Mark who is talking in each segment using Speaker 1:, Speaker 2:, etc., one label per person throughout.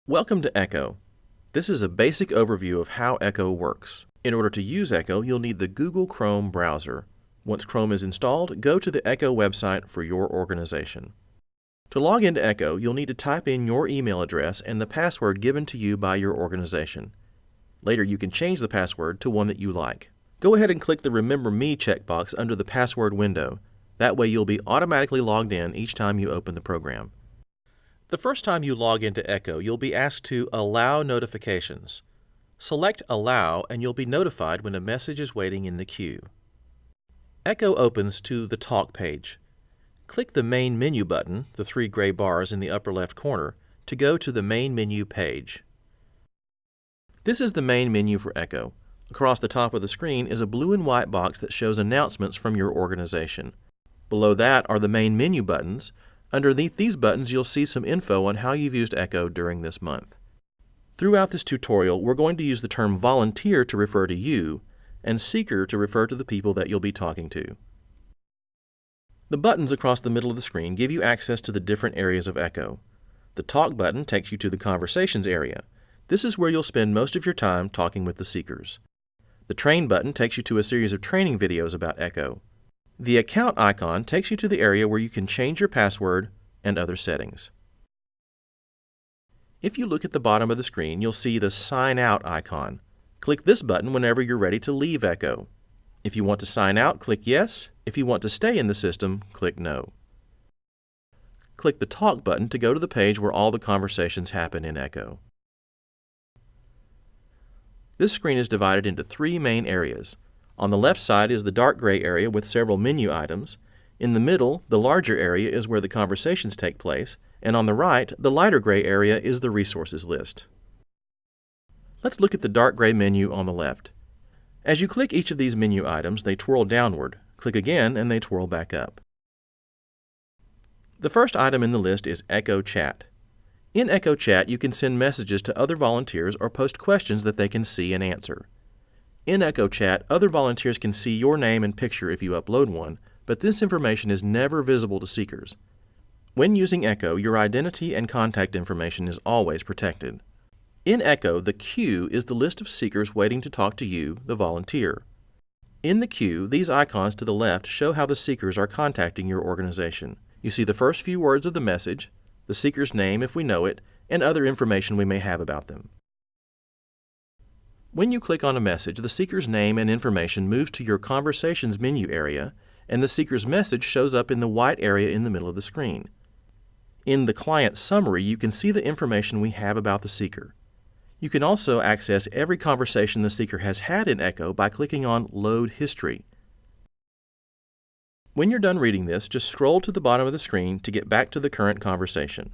Speaker 1: Welcome to Echo. This is a basic overview of how Echo works. In order to use Echo, you'll need the Google Chrome browser. Once Chrome is installed, go to the Echo website for your organization. To log into Echo, you'll need to type in your email address and the password given to you by your organization. Later, you can change the password to one that you like. Go ahead and click the Remember Me checkbox under the password window. That way you'll be automatically logged in each time you open the program. The first time you log into Echo, you'll be asked to allow notifications. Select Allow and you'll be notified when a message is waiting in the queue. Echo opens to the Talk page. Click the Main Menu button, the three gray bars in the upper left corner, to go to the Main Menu page. This is the main menu for Echo. Across the top of the screen is a blue and white box that shows announcements from your organization. Below that are the main menu buttons. Underneath these buttons, you'll see some info on how you've used Echo during this month. Throughout this tutorial, we're going to use the term volunteer to refer to you, and seeker to refer to the people that you'll be talking to. The buttons across the middle of the screen give you access to the different areas of Echo. The Talk button takes you to the Conversations area. This is where you'll spend most of your time talking with the seekers. The Train button takes you to a series of training videos about Echo. The Account icon takes you to the area where you can change your password and other settings. If you look at the bottom of the screen, you'll see the Sign Out icon. Click this button whenever you're ready to leave Echo. If you want to sign out, click Yes. If you want to stay in the system, click No. Click the Talk button to go to the page where all the conversations happen in Echo. This screen is divided into three main areas. On the left side is the dark gray area with several menu items. In the middle, the larger area is where the conversations take place, and on the right, the lighter gray area is the resources list. Let's look at the dark gray menu on the left. As you click each of these menu items, they twirl downward. Click again and they twirl back up. The first item in the list is Echo Chat. In Echo Chat, you can send messages to other volunteers or post questions that they can see and answer. In Echo Chat, other volunteers can see your name and picture if you upload one, but this information is never visible to seekers. When using Echo, your identity and contact information is always protected. In Echo, the queue is the list of seekers waiting to talk to you, the volunteer. In the queue, these icons to the left show how the seekers are contacting your organization. You see the first few words of the message, the seeker's name if we know it, and other information we may have about them. When you click on a message, the seeker's name and information moves to your Conversations menu area, and the seeker's message shows up in the white area in the middle of the screen. In the Client Summary, you can see the information we have about the seeker. You can also access every conversation the seeker has had in Echo by clicking on Load History. When you're done reading this, just scroll to the bottom of the screen to get back to the current conversation.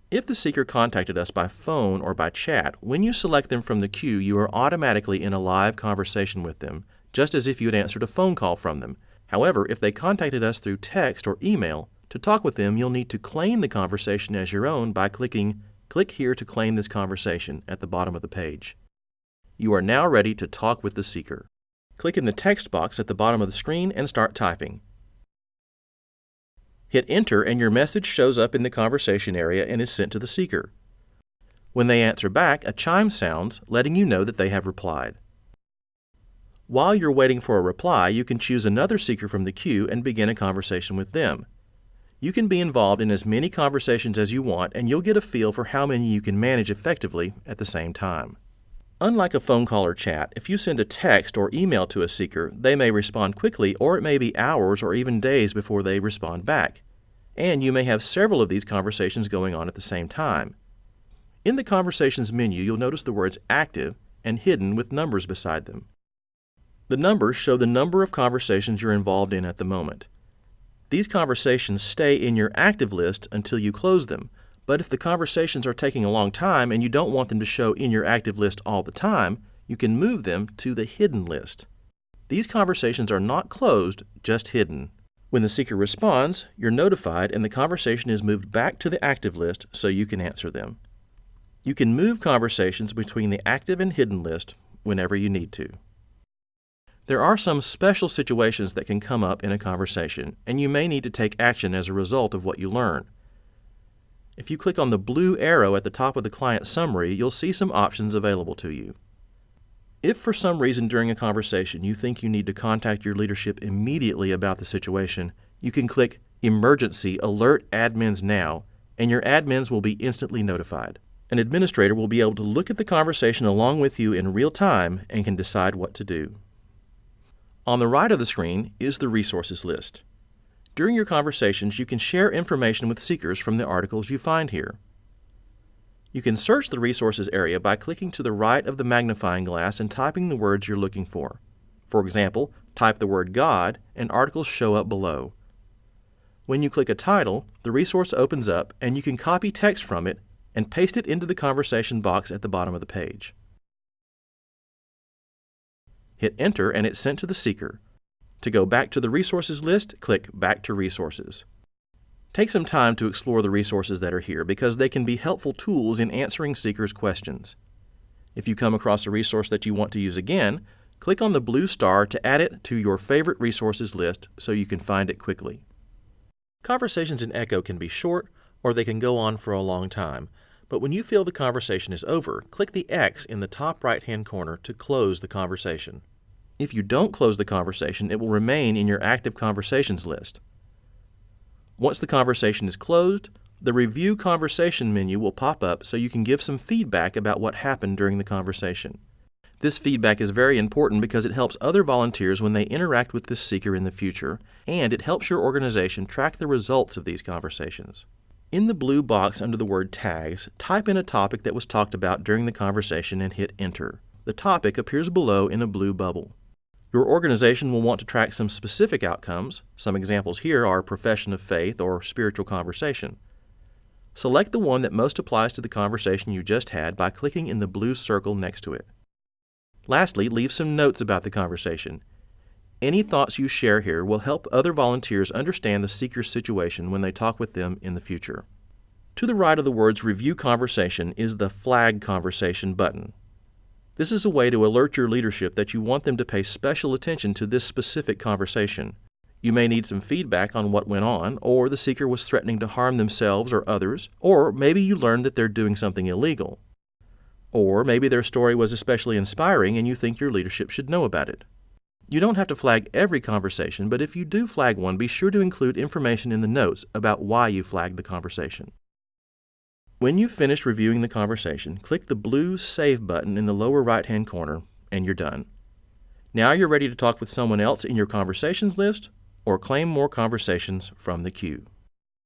Speaker 1: If the seeker contacted us by phone or by chat, when you select them from the queue, you are automatically in a live conversation with them, just as if you had answered a phone call from them. However, if they contacted us through text or email, to talk with them, you'll need to claim the conversation as your own by clicking Click here to claim this conversation at the bottom of the page. You are now ready to talk with the seeker. Click in the text box at the bottom of the screen and start typing. Hit Enter and your message shows up in the conversation area and is sent to the seeker. When they answer back, a chime sounds, letting you know that they have replied. While you're waiting for a reply, you can choose another seeker from the queue and begin a conversation with them. You can be involved in as many conversations as you want, and you'll get a feel for how many you can manage effectively at the same time. Unlike a phone call or chat, if you send a text or email to a seeker, they may respond quickly, or it may be hours or even days before they respond back. And you may have several of these conversations going on at the same time. In the Conversations menu, you'll notice the words Active and Hidden with numbers beside them. The numbers show the number of conversations you're involved in at the moment. These conversations stay in your active list until you close them, but if the conversations are taking a long time and you don't want them to show in your active list all the time, you can move them to the hidden list. These conversations are not closed, just hidden. When the seeker responds, you're notified and the conversation is moved back to the active list so you can answer them. You can move conversations between the active and hidden list whenever you need to. There are some special situations that can come up in a conversation, and you may need to take action as a result of what you learn. If you click on the blue arrow at the top of the client summary, you'll see some options available to you. If for some reason during a conversation you think you need to contact your leadership immediately about the situation, you can click Emergency Alert Admins Now, and your admins will be instantly notified. An administrator will be able to look at the conversation along with you in real time and can decide what to do. On the right of the screen is the resources list. During your conversations, you can share information with seekers from the articles you find here. You can search the resources area by clicking to the right of the magnifying glass and typing the words you're looking for. For example, type the word God and articles show up below. When you click a title, the resource opens up and you can copy text from it and paste it into the conversation box at the bottom of the page. Hit Enter and it's sent to the seeker. To go back to the resources list, click Back to Resources. Take some time to explore the resources that are here because they can be helpful tools in answering seekers' questions. If you come across a resource that you want to use again, click on the blue star to add it to your favorite resources list so you can find it quickly. Conversations in Echo can be short or they can go on for a long time, but when you feel the conversation is over, click the X in the top right-hand corner to close the conversation. If you don't close the conversation, it will remain in your active conversations list. Once the conversation is closed, the Review Conversation menu will pop up so you can give some feedback about what happened during the conversation. This feedback is very important because it helps other volunteers when they interact with this seeker in the future, and it helps your organization track the results of these conversations. In the blue box under the word Tags, type in a topic that was talked about during the conversation and hit Enter. The topic appears below in a blue bubble. Your organization will want to track some specific outcomes. Some examples here are profession of faith or spiritual conversation. Select the one that most applies to the conversation you just had by clicking in the blue circle next to it. Lastly, leave some notes about the conversation. Any thoughts you share here will help other volunteers understand the seeker's situation when they talk with them in the future. To the right of the words Review Conversation is the Flag Conversation button. This is a way to alert your leadership that you want them to pay special attention to this specific conversation. You may need some feedback on what went on, or the seeker was threatening to harm themselves or others, or maybe you learned that they're doing something illegal. Or maybe their story was especially inspiring and you think your leadership should know about it. You don't have to flag every conversation, but if you do flag one, be sure to include information in the notes about why you flagged the conversation. When you've finished reviewing the conversation, click the blue Save button in the lower right-hand corner, and you're done. Now you're ready to talk with someone else in your conversations list or claim more conversations from the queue.